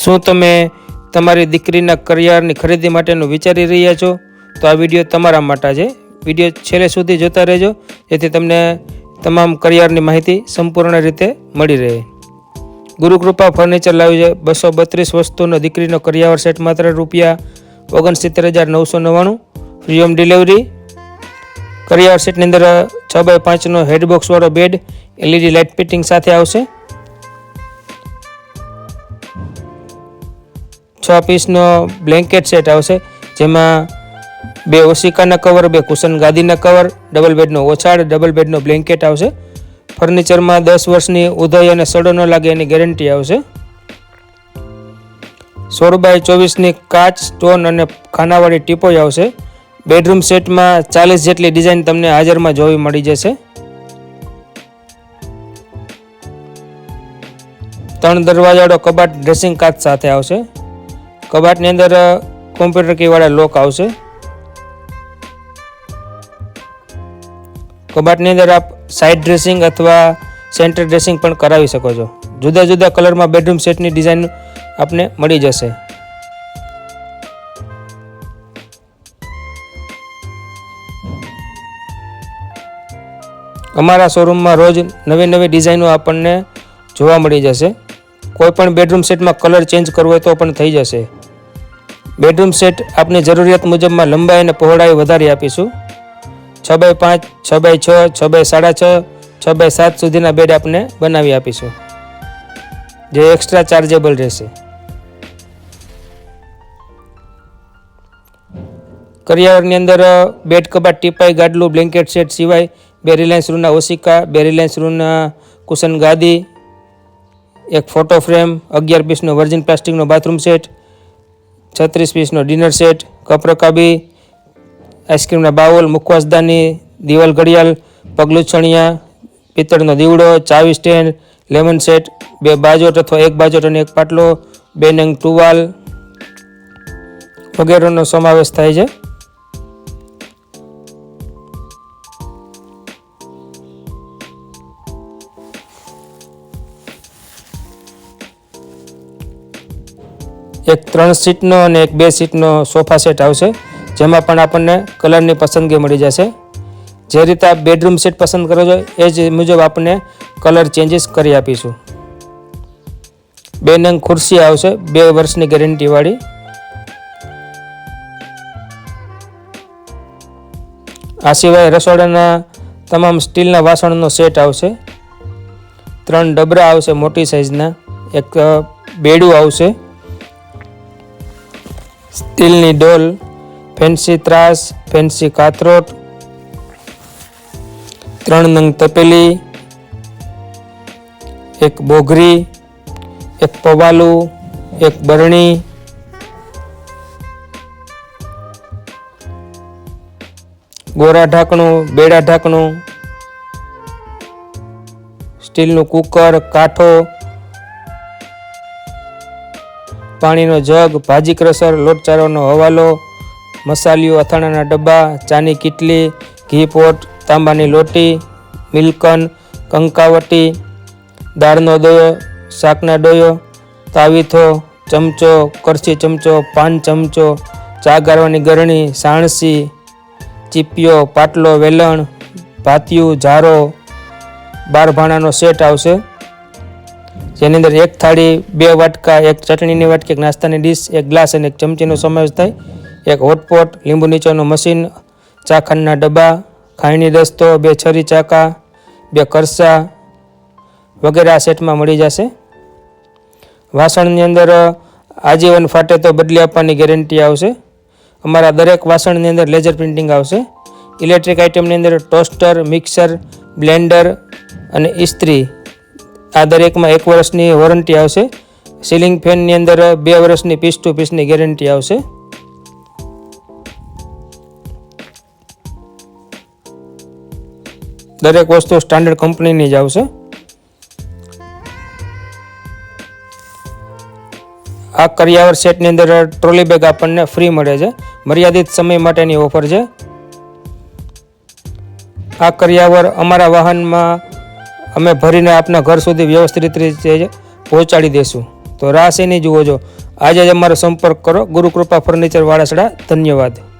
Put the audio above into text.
શું તમે તમારી દીકરીના કરિયરની ખરીદી માટેનું વિચારી રહ્યા છો? તો આ વિડીયો તમારા માટે છે. વિડીયો છેલ્લે સુધી જોતા રહેજો, જેથી તમને તમામ કરિયરની માહિતી સંપૂર્ણ રીતે મળી રહે. ગુરુકૃપા ફર્નિચર લાવ્યું છે 232 વસ્તુનો દીકરીનો કરિયાવર સેટ માત્ર ₹69,999, ફ્રી હોમ ડિલિવરી. કરિયાવર સેટની અંદર 6x5નો હેડબોક્સવાળો બેડ LED લાઇટ ફિટિંગ સાથે આવશે. 6 પીસનો બ્લેન્કેટ સેટ આવશે, જેમાં 2 ઓશિકાના કવર, 2 કુશન ગાદીના કવર, ડબલ બેડનો ઓછાડ, ડબલ બેડનો બ્લેન્કેટ આવશે. ફર્નિચરમાં 10 વર્ષની ઉધઈ અને સડો ન લાગે એની ગેરંટી આવશે. 16x24ની કાચ, સ્ટોન અને ખાનાવાળી ટીપોઈ આવશે. બેડરૂમ સેટમાં 40 જેટલી ડિઝાઇન તમને હાજરમાં જોવી મળી જશે. 3 દરવાજાવાળો કબાટ ડ્રેસિંગ કાચ સાથે આવશે. કબાટની અંદર કોમ્પ્યુટર કીવાળા લોક આવશે. કબાટની અંદર આપ સાઇડ ડ્રેસિંગ અથવા સેન્ટર ડ્રેસિંગ પણ કરાવી શકો છો. જુદા જુદા કલરમાં બેડરૂમ સેટની ડિઝાઇન આપને મળી જશે. અમારા શોરૂમમાં રોજ નવી નવી ડિઝાઇનો આપણને જોવા મળી જશે. કોઈ પણ બેડરૂમ સેટમાં કલર ચેન્જ કરવો હોય તો પણ થઈ જશે. બેડરૂમ સેટ આપની જરૂરિયાત મુજબમાં લંબાઈ અને પહોળાઈ વધારી આપીશું. 6x5, 6x6, 6x6, 6x7 સુધીના બેડ આપને બનાવી આપીશું, જે એક્સ્ટ્રા ચાર્જેબલ રહેશે. કરિયાવરની અંદર બેડ, કબાટ, ટીપાઈ, ગાડલું, બ્લેન્કેટ સેટ સિવાય 2 રિલાયન્સ રૂના ઓશિકા, 2 રિલાયન્સ રૂના કુશન ગાદી, 1 ફોટો ફ્રેમ, 11 પીસનો વર્જિન પ્લાસ્ટિકનો બાથરૂમ સેટ, 36 પીસનો ડિનર સેટ, કપ રકાબી, આઈસ્ક્રીમના બાઉલ, મુખવાસદાની, દિવાલ ઘડિયાળ, પગલુછણિયા, પિત્તળનો દીવડો, ચાવી સ્ટેન્ડ, લેમન સેટ, 2 બાજોટ અથવા 1 બાજોટ અને 1 પાટલો, 2 નંગ ટુવાલ વગેરેનો સમાવેશ થાય છે. એક 3 સીટનો અને એક 2 સીટનો સોફા સેટ આવશે, જેમાં પણ આપણને કલરની પસંદગી મળી જશે. જે રીતે આપ બેડરૂમ સેટ પસંદ કરો છો એ જ મુજબ આપણને કલર ચેન્જીસ કરી આપીશું. 2 નંગ ખુરશી આવશે 2 વર્ષની ગેરંટીવાળી. આ સિવાય રસોડાના તમામ સ્ટીલના વાસણનો સેટ આવશે. 3 ડબરા આવશે મોટી સાઇઝના, એક બેડું આવશે, સ્ટીલની ડોલ, ફેન્સી ત્રાસ, ફેન્સી કાથરોટ, 3 નંગ તપેલી, 1 બોઘરી, 1 પવાલું, 1 બરણી, ગોરા ઢાંકણું, બેડા ઢાંકણું, સ્ટીલનું કુકર, કાંઠો, પાણીનો જગ, ભાજી ક્રશર, લોટ ચારવાનો હવાલો, મસાલીઓ, અથાણાના ડબ્બા, ચાની કીટલી, ઘી પોટ, તાંબાની લોટી, મિલ્કન, કંકાવટી, દાળનો દોયો, શાકના ડોયો, તાવીથો, ચમચો, કરછી ચમચો, પાન ચમચો, ચા ગાળવાની ગરણી, સાણસી, ચીપિયો, પાટલો, વેલણ, ભાતિયું, જારો, 12 ભાણાનો સેટ આવશે, જેની અંદર 1 થાળી, 2 વાટકા, 1 ચટણીની વાટકી, 1 નાસ્તાની ડીશ, 1 ગ્લાસ અને 1 ચમચીનો સમાવેશ થાય. 1 હોટપોટ, લીંબુ નીચોનું મશીન, ચાખાંડના ડબ્બા, ખાયણી દસ્તો, 2 છરી ચાકા, 2 કરસા વગેરે આ સેટમાં મળી જશે. વાસણની અંદર આજીવન ફાટે તો બદલી આપવાની ગેરંટી આવશે. અમારા દરેક વાસણની અંદર લેઝર પ્રિન્ટિંગ આવશે. ઇલેક્ટ્રિક આઇટમની અંદર ટોસ્ટર, મિક્સર, બ્લેન્ડર અને ઇસ્ત્રી, આ દરેકમાં 1 વર્ષની વોરંટી આવશે. સીલિંગ ફેનની અંદર 2 વર્ષની પીસ ટુ પીસની ગેરંટી આવશે. દરેક વસ્તુ સ્ટાન્ડર્ડ કંપનીની જ આવશે. આ કરિયાવર સેટની અંદર ટ્રોલી બેગ આપણને ફ્રી મળે છે. મર્યાદિત સમય માટેની ઓફર છે. આ કરિયાવર અમારા વાહનમાં અમે ભરીને આપના ઘર સુધી વ્યવસ્થિત રીતે પહોંચાડી દઈશું. તો રાહ શેની જુઓ છો? આજે જ અમારો સંપર્ક કરો. ગુરુકૃપા ફર્નિચર વાડાસડા. ધન્યવાદ.